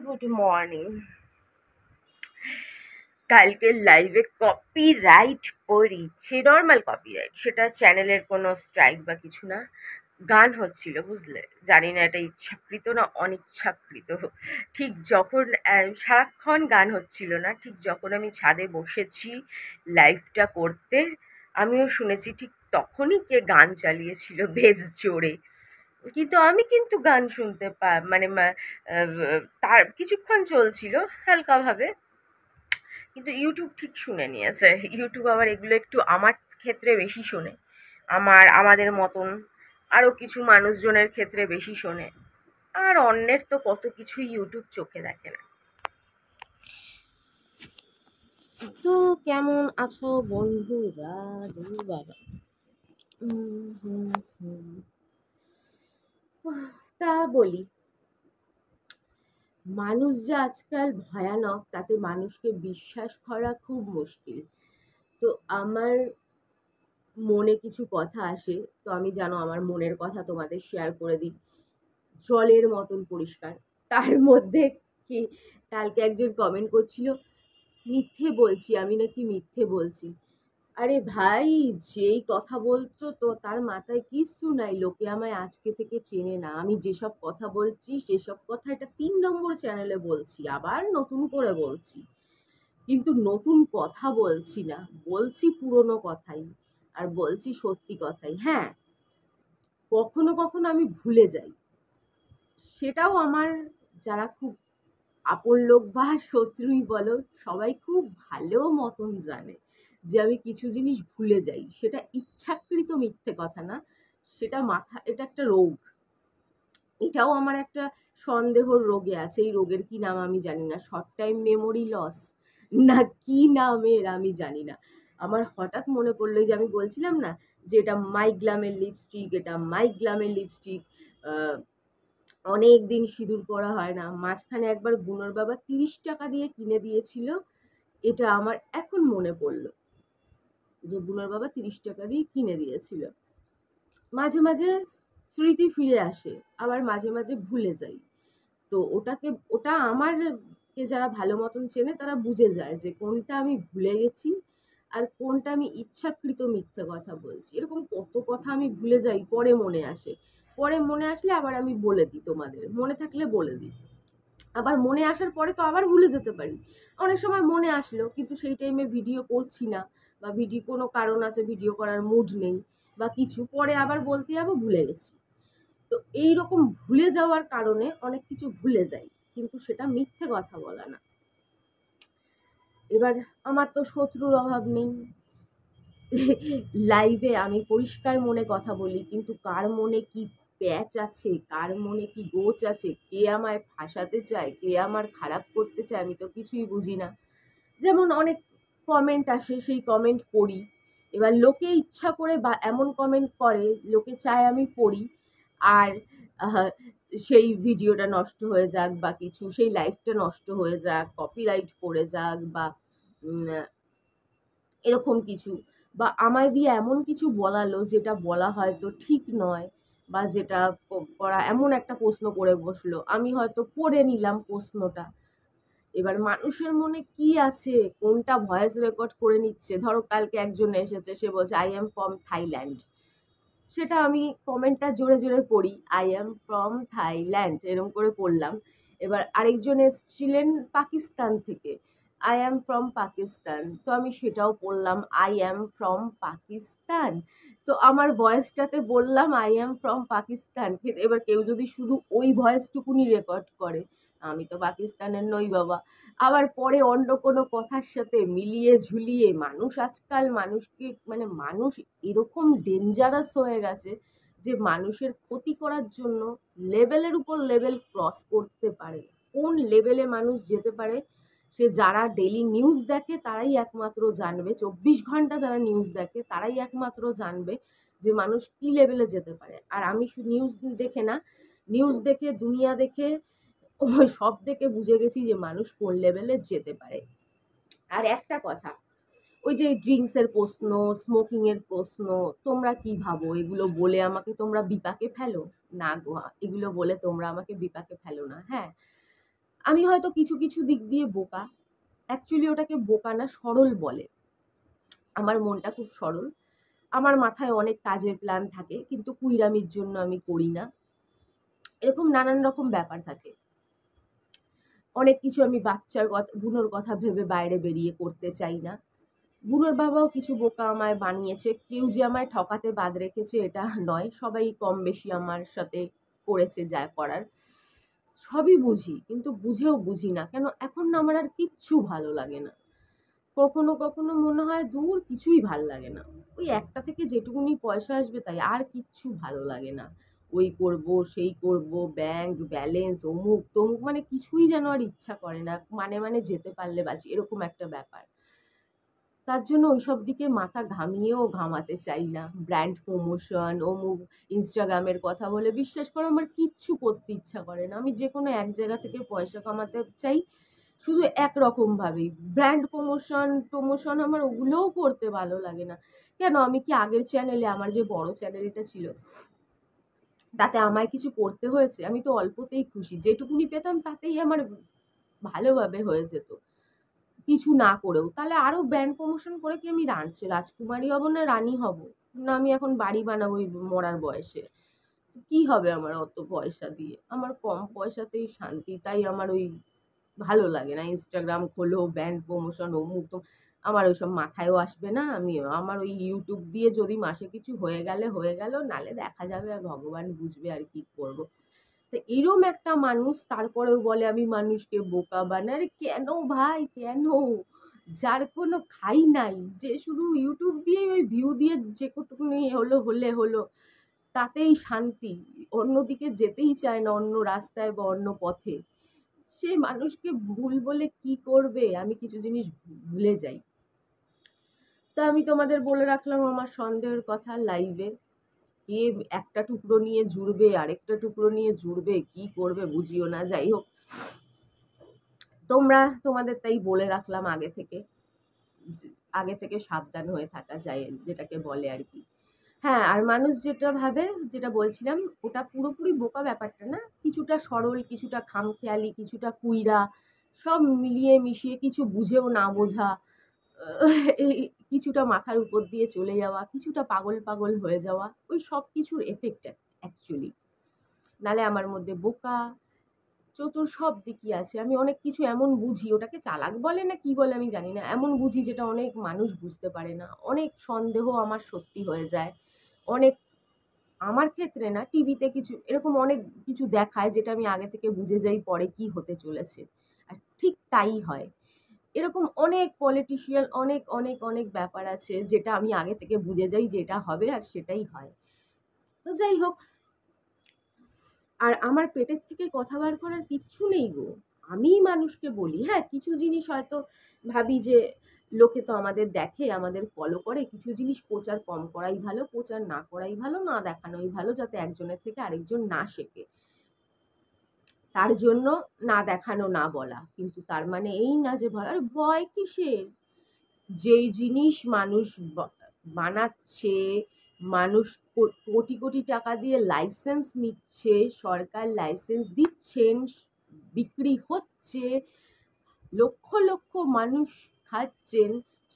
Good morning. কালকে লাইভে copyright পড়িছে, normal copyright, সেটা চ্যানেলের কোনো স্ট্রাইক বা কিছু না। গান হচ্ছিল, বুঝলে, জানি না এটা ইচ্ছাকৃত না অনিচ্ছাকৃত। ঠিক যখন সারাক্ষণ গান হচ্ছিল না, ঠিক যখন আমি ছাদে বসেছি লাইভটা করতে, আমিও শুনেছি ঠিক তখনই কে গান চালিয়েছিল বেশ জোরে। কিন্তু আমি কিন্তু গান শুনতে মানে তার কিছুক্ষণ চলছিল হালকাভাবে, কিন্তু ইউটিউব ঠিক শুনে নিয়েছে। ইউটিউব আবার এগুলো একটু আমার ক্ষেত্রে বেশি শোনে, আমাদের মতন আরও কিছু মানুষজনের ক্ষেত্রে বেশি শোনে। আর অন্যের তো কত কিছু ইউটিউব চোখে দেখে না। তো কেমন আছো বন্ধুরা? বাবা, হুম হুম। তা বলি, মানুষ যে আজকাল ভয়ানক তাতে মানুষকে বিশ্বাস করা খুব মুশকিল। তো আমার মনে কিছু কথা আসে, তো আমি জানো আমার মনের কথা তোমাদের শেয়ার করে দিই। জলের মতন পরিষ্কার। তার মধ্যে কি, কালকে একজন কমেন্ট করছিল মিথ্যে বলছি, আমি নাকি মিথ্যে বলছি। আরে ভাই, যেই কথা বলছো তো তার মাথায় কিচ্ছু নাই। লোকে আমায় আজকে থেকে চেনে না। আমি যেসব কথা বলছি সেসব কথা এটা 3 নম্বর চ্যানেলে বলছি, আবার নতুন করে বলছি। কিন্তু নতুন কথা বলছি না, বলছি পুরনো কথাই, আর বলছি সত্যি কথাই। হ্যাঁ, কখনো কখনো আমি ভুলে যাই, সেটাও আমার যারা খুব আপন লোক বা শত্রুই বলো, সবাই খুব ভালো মতন জানে যে আমি কিছু জিনিস ভুলে যাই। সেটা ইচ্ছাকৃত মিথ্যে কথা না, সেটা এটা একটা রোগ। এটাও আমার একটা সন্দেহর রোগে আছে। এই রোগের কি নাম আমি জানি না, শর্ট টাইম মেমোরি লস না কি নামের আমি জানি না। আমার হঠাৎ মনে পড়লো যে আমি বলছিলাম না যে এটা মাইগ্লামের লিপস্টিক, এটা মাইগ্লামের লিপস্টিক। অনেক দিন সিঁদুর পরা হয় না, মাঝখানে একবার বুনোর বাবা 30 টাকা দিয়ে কিনে দিয়েছিল। এটা আমার এখন মনে পড়লো যে বুনোর বাবা 30 টাকা দিয়ে কিনে দিয়েছিল। মাঝে মাঝে স্মৃতি ফিরে আসে, আবার মাঝে মাঝে ভুলে যাই। তো ওটা আমারকে যারা ভালো মতন চেনে তারা বুঝে যায় যে কোনটা আমি ভুলে গেছি আর কোনটা আমি ইচ্ছাকৃত মিথ্যে কথা বলছি। এরকম কত কথা আমি ভুলে যাই, পরে মনে আসে। পরে মনে আসলে আবার আমি বলে দিই, তোমাদের মনে থাকলে বলে দিই। আবার মনে আসার পরে তো আবার ভুলে যেতে পারি। অনেক সময় মনে আসলো কিন্তু সেই টাইমে ভিডিও করছি না, বা কোনো কারণ আছে ভিডিও করার মুড নেই বা কিছু, পরে আবার বলতে যাবো ভুলে গেছি। তো এইরকম ভুলে যাওয়ার কারণে অনেক কিছু ভুলে যাই, কিন্তু সেটা মিথ্যে কথা বলা না। এবার আমার তো শত্রুর অভাব নেই। লাইভে আমি পরিষ্কার মনে কথা বলি, কিন্তু কার মনে কি প্যাচ আছে, কার মনে কি গোচ আছে, কে আমায় ফাঁসাতে চায়, কে আমার খারাপ করতে চায়, আমি তো কিছুই বুঝি না। যেমন অনেক কমেন্ট আসে, সেই কমেন্ট পড়ি। এবার লোকে ইচ্ছা করে বা এমন কমেন্ট করে, লোকে চায় আমি পড়ি, আর আহ, সেই ভিডিওটা নষ্ট হয়ে যাক বা কিছু, সেই লাইফটা নষ্ট হয়ে যাক, কপিরাইট পড়ে যাক বা উম, এরকম কিছু, বা আমায় দিয়ে এমন কিছু বলালো যেটা বলা হয়তো ঠিক নয়, বা যেটা করা এমন একটা প্রশ্ন করে বসলো, আমি হয়তো পড়ে নিলাম প্রশ্নটা। এবার মানুষের মনে কি আছে, কোনটা ভয়েস রেকর্ড করে নিচ্ছে। ধরো কালকে একজন এসেছে, সে বলছে আই এম ফ্রম থাইল্যান্ড, সেটা আমি কমেন্টটা জোরে জোরে পড়ি, আই এম ফ্রম থাইল্যান্ড এরকম করে পড়লাম। এবার আরেকজন এসেছিলেন পাকিস্তান থেকে, আই অ্যাম ফ্রম পাকিস্তান, তো আমি সেটাও পড়লাম আই অ্যাম ফ্রম পাকিস্তান। তো আমার ভয়েসটাতে বললাম আই অ্যাম ফ্রম পাকিস্তান। এবার কেউ যদি শুধু ওই ভয়েসটুকুনি রেকর্ড করে, আমি তো পাকিস্তানের নই বাবা। আবার পরে অন্য কোনো কথার সাথে মিলিয়ে ঝুলিয়ে আজকাল মানুষকে, মানে মানুষ এরকম ডেঞ্জারাস হয়ে গেছে যে মানুষের ক্ষতি করার জন্য লেভেলের উপর লেভেল ক্রস করতে পারে। কোন লেভেলে মানুষ যেতে পারে সে যারা ডেলি নিউজ দেখে তারাই একমাত্র জানবে, 24 ঘন্টা যারা নিউজ দেখে তারাই একমাত্র জানবে যে মানুষ কি লেভেলে যেতে পারে। আর আমি নিউজ দেখে না, নিউজ দেখে দুনিয়া দেখে সব দেখে বুঝে গেছি যে মানুষ কোন লেভেলে যেতে পারে। আর একটা কথা, ওই যে ড্রিঙ্কসের প্রশ্ন, স্মোকিং এর প্রশ্ন, তোমরা কি ভাবো এগুলো বলে আমাকে তোমরা বিপাকে ফেলো? না গো, এগুলো বলে তোমরা আমাকে বিপাকে ফেলো না। হ্যাঁ, আমি হয়তো কিছু কিছু দিক দিয়ে বোকা, অ্যাকচুয়ালি ওটাকে বোকা না, সরল বলে। আমার মনটা খুব সরল, আমার মাথায় অনেক কাজের প্ল্যান থাকে, কিন্তু কুইরামির জন্য আমি করি না। এরকম নানান রকম ব্যাপার থাকে। অনেক কিছু আমি বাচ্চার কথা, বুনোর কথা ভেবে বাইরে বেরিয়ে করতে চাই না। বুনোর বাবাও কিছু বোকা আমায় বানিয়েছে, কেউ যে আমায় ঠকাতে বাদ রেখেছে এটা নয়, সবাই কম বেশি আমার সাথে করেছে যা করার। সবই বুঝি, কিন্তু বুঝেও বুঝি না কেন, এখন না আমার আর কিচ্ছু ভালো লাগে না। কখনো কখনো মনে হয় দূর, কিছুই ভাল লাগে না। ওই একটা থেকে যেটুকুনি পয়সা আসবে তাই, আর কিচ্ছু ভালো লাগে না। ওই করব, সেই করব, ব্যাংক ব্যালেন্স, অমুক তমুক, মানে কিছুই যেন আর ইচ্ছা করে না, মানে যেতে পারলে বাঁচি, এরকম একটা ব্যাপার। তার জন্য ওইসব দিকে মাথা ঘামিয়েও ঘামাতে চাই না। ব্র্যান্ড প্রমোশন, অমুক, ইনস্টাগ্রামের কথা বলে, বিশ্বাস করো আমার কিচ্ছু করতে ইচ্ছা করে না। আমি যে কোনো এক জায়গা থেকে পয়সা কামাতে চাই, শুধু একরকমভাবেই। ব্র্যান্ড প্রমোশন আমার ওগুলোও করতে ভালো লাগে না। কেন, আমি কি আগের চ্যানেলে, আমার যে বড় চ্যানেলটা ছিল, তাতে আমায় কিছু করতে হয়েছে? আমি তো অল্পতেই খুশি, যেটুকুনি পেতাম তাতেই আমার ভালোভাবে হয়ে যেত, কিছু না করেও। তাহলে আরো ব্র্যান্ড প্রমোশন করে কি আমি রাজকুমারী হব না রানী হব? না আমি এখন বাড়ি বানাবো এই মরার বয়সে? কি হবে আমার অত পয়সা দিয়ে? আমার কম পয়সাতেই শান্তি, তাই আমার ওই ভালো লাগে না। ইনস্টাগ্রাম খোলো, ব্র্যান্ড প্রমোশন, অমুক তো, আমার ওইসব মাথায়ও আসবে না। আমিও আমার ওই ইউটিউব দিয়ে যদি মাসে কিছু হয়ে গেলে হয়ে গেল, নালে দেখা যাবে, আর ভগবান বুঝবে আর কি করব। তো এরম একটা মানুষ তারপরেও বলে আমি মানুষকে বোকা বানাই। আরে কেন ভাই, কেন? যার কোনো খাই নাই, যে শুধু ইউটিউব দিয়ে ওই ভিউ দিয়ে যে কটুকুনি হলে হলো, তাতেই শান্তি, অন্যদিকে যেতেই চায় না, অন্য রাস্তায় বা অন্য পথে, সে মানুষকে ভুল বলে কি করবে? আমি কিছু জিনিস ভুলে যাই। তা আমি তোমাদের বলে রাখলাম আমার সন্দেহের কথা লাইভে। কে একটা টুকরো নিয়ে জুড়বে, আরেকটা টুকরো নিয়ে জুড়বে, কি করবে বুঝিও না। যাই হোক, তোমাদের তাই বলে রাখলাম আগে থেকে সাবধান হয়ে থাকা যায়, যেটাকে বলে আর কি। হ্যাঁ, আর মানুষ যেটা ভাবে, যেটা বলছিলাম, ওটা পুরোপুরি বোকা ব্যাপারটা না, কিছুটা সরল, কিছুটা খামখেয়ালি, কিছুটা কুইরা, সব মিলিয়ে মিশিয়ে, কিছু বুঝেও না বোঝা, এই কিছুটা মাথার উপর দিয়ে চলে যাওয়া, কিছুটা পাগল পাগল হয়ে যাওয়া, ওই সব কিছুর এফেক্ট অ্যাকচুয়ালি। নালে আমার মধ্যে বোকা, চতুর সব দিকই আছে। আমি অনেক কিছু এমন বুঝি, ওটাকে চালাক বলে না কি বলে আমি জানি না, এমন বুঝি যেটা অনেক মানুষ বুঝতে পারে না। অনেক সন্দেহ আমার সত্যি হয়ে যায়। অনেক, আমার ক্ষেত্রে না, টিভিতে কিছু এরকম অনেক কিছু দেখায় যেটা আমি আগে থেকে বুঝে যাই পরে কি হতে চলেছে, আর ঠিক তাই হয়। এরকম অনেক পলিটিশিয়ান, অনেক অনেক অনেক ব্যাপার আছে যেটা আমি আগে থেকে বুঝে যাই যে এটা হবে, আর সেটাই হয়। তো যাই হোক, আর আমার পেটের থেকে কথা বার করার কিচ্ছু নেই গো। আমিই মানুষকে বলি, হ্যাঁ কিছু জিনিস হয়তো ভাবি যে লোকে তো আমাদের দেখে, আমাদের ফলো করে, কিছু জিনিস প্রচার কম করাই ভালো, প্রচার না করাই ভালো, না দেখানোই ভালো, যাতে একজনের থেকে আরেকজন না শেখে। তার জন্য না দেখানো, না বলা, কিন্তু তার মানে এই না যে ভয়। আরে ভয় কিসের? যেই জিনিস মানুষ বানাচ্ছে, মানুষ কোটি কোটি টাকা দিয়ে লাইসেন্স নিচ্ছে, সরকার লাইসেন্স দিচ্ছেন, বিক্রি হচ্ছে, লক্ষ লক্ষ মানুষ খাচ্ছেন,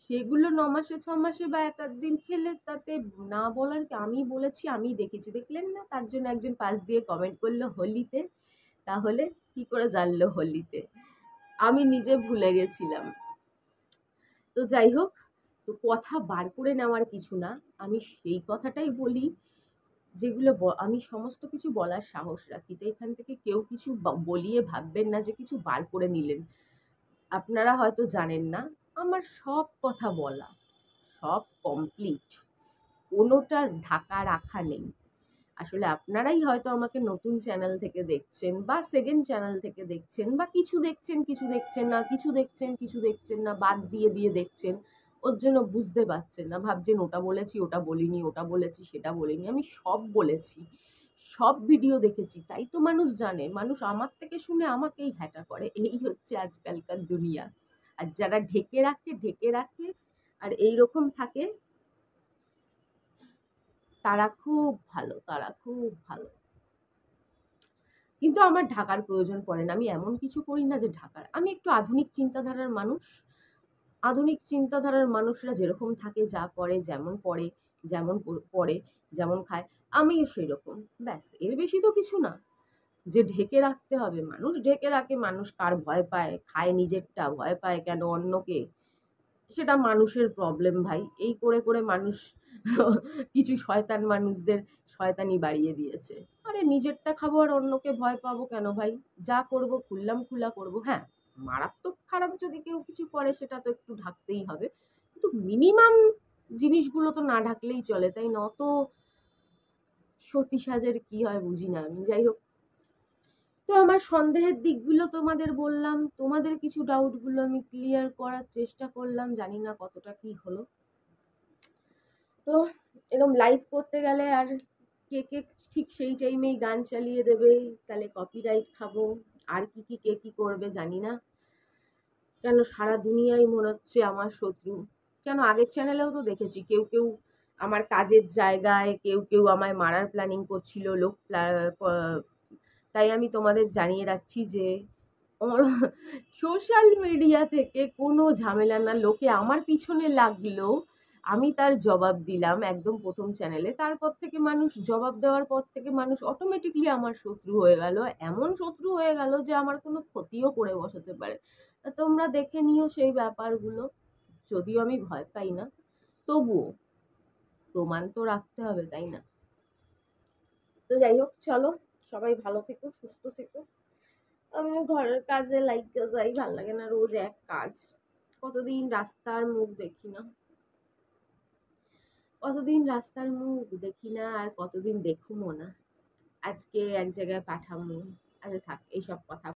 সেগুলো 9 মাসে 6 মাসে বা এক আধ দিন খেলে তাতে না বলার কি? আমি বলেছি, আমি দেখেছি, দেখলেন না? তার জন্য একজন পাশ দিয়ে কমেন্ট করলো হোলিতে, তাহলে কি করে জানলো হোলিতে? আমি নিজে ভুলে গেছিলাম। তো যাই হোক, তো কথা বার করে নেওয়ার কিছু না, আমি সেই কথাটাই বলি যেগুলো আমি সমস্ত কিছু বলার সাহস রাখি। তো এখান থেকে কেউ কিছু বলিয়ে ভাববেন না যে কিছু বার করে নিলেন। আপনারা হয়তো জানেন না, আমার সব কথা বলা, সব কমপ্লিট, কোনোটা ঢাকা রাখা নেই। আসলে আপনারাই হয়তো আমাকে নতুন চ্যানেল থেকে দেখছেন, বা সেকেন্ড চ্যানেল থেকে দেখছেন, বা কিছু দেখছেন কিছু দেখছেন না, কিছু দেখছেন কিছু দেখছেন না, বাদ দিয়ে দিয়ে দেখছেন। ওর জন্য বুঝতে পারছেন না, ভাবছেন ওটা বলেছি ওটা বলিনি, ওটা বলেছি সেটা বলিনি। আমি সব বলেছি, সব ভিডিও দেখেছি, তাই তো মানুষ জানে। মানুষ আমার থেকে শুনে আমাকেই হ্যাটা করে। এই হচ্ছে আজকালকার দুনিয়া। আর যারা ঢেকে রাখে ঢেকে রাখে আর এইরকম থাকে, তারা খুব ভালো, তারা খুব ভালো। কিন্তু আমার ঢাকার প্রয়োজন পড়ে না। আমি এমন কিছু করি না যে ঢাকার। আমি একটু আধুনিক চিন্তাধারার মানুষ। আধুনিক চিন্তাধারার মানুষরা যেরকম থাকে, যা করে, যেমন পড়ে, যেমন পড়ে, যেমন খায়, আমিও সেরকম। ব্যাস, এর বেশি তো কিছু না। যে ঢেকে রাখতে হবে, মানুষ ঢেকে রাখে, মানুষ কার ভয় পায়, খায় নিজেরটা, ভয় পায় কেন অন্যকে? সেটা মানুষের প্রবলেম ভাই। এই করে করে মানুষ কিছু শয়তান মানুষদের শয়তানি বাড়িয়ে দিয়েছে। আরে নিজেরটা খাবো আর অন্যকে ভয় পাবো কেন ভাই? যা করবো খুললাম খোলা করবো। হ্যাঁ, মারাত্মক খারাপ যদি কেউ কিছু করে সেটা তো একটু ঢাকতেই হবে। কিন্তু মিনিমাম জিনিসগুলো তো না ঢাকলেই চলে, তাই না? অত সতী সাজের কি হয় বুঝি না আমি। যাই হোক, তো আমার সন্দেহের দিকগুলো তোমাদের বললাম, তোমাদের কিছু ডাউটগুলো আমি ক্লিয়ার করার চেষ্টা করলাম, জানি না কতটা কি হলো। তো এরকম লাইভ করতে গেলে আর কে কে ঠিক সেই টাইমেই গান চালিয়ে দেবে, তাহলে কপিরাইট খাবো। আর কে কি করবে জানি না। কেন সারা দুনিয়াই মনে হচ্ছে আমার শত্রু। কেন আগের চ্যানেলেও তো দেখেছি কেউ কেউ আমার কাজের জায়গায়, কেউ কেউ আমায় মারার প্ল্যানিং করছিল, তাই আমি তোমাদের জানিয়ে রাখছি যে সোশ্যাল মিডিয়া থেকে কোনো ঝামেলা না। লোকে আমার পিছনে লাগলো, আমি তার জবাব দিলাম একদম প্রথম চ্যানেলে। তারপর থেকে মানুষ জবাব দেওয়ার পর থেকে মানুষ অটোমেটিকলি আমার শত্রু হয়ে গেল। এমন শত্রু হয়ে গেল যে আমার কোনো ক্ষতিও করে বসাতে পারে। তা তোমরা দেখে নিও সেই ব্যাপারগুলো। যদিও আমি ভয় পাই না, তবুও প্রমাণ তো রাখতে হবে, তাই না? তো যাই হোক, চলো, সবাই ভালো থেকো, সুস্থ থেকো। আমিও ঘরের কাজে লাইগা যাই, ভাল লাগে না রোজ এক কাজ। কতদিন রাস্তার মুখ দেখি না, কতদিন রাস্তার মুখ দেখি না, আর কতদিন দেখুমও না। আজকে এক জায়গায় পাঠামো। আচ্ছা থাক, এইসব কথা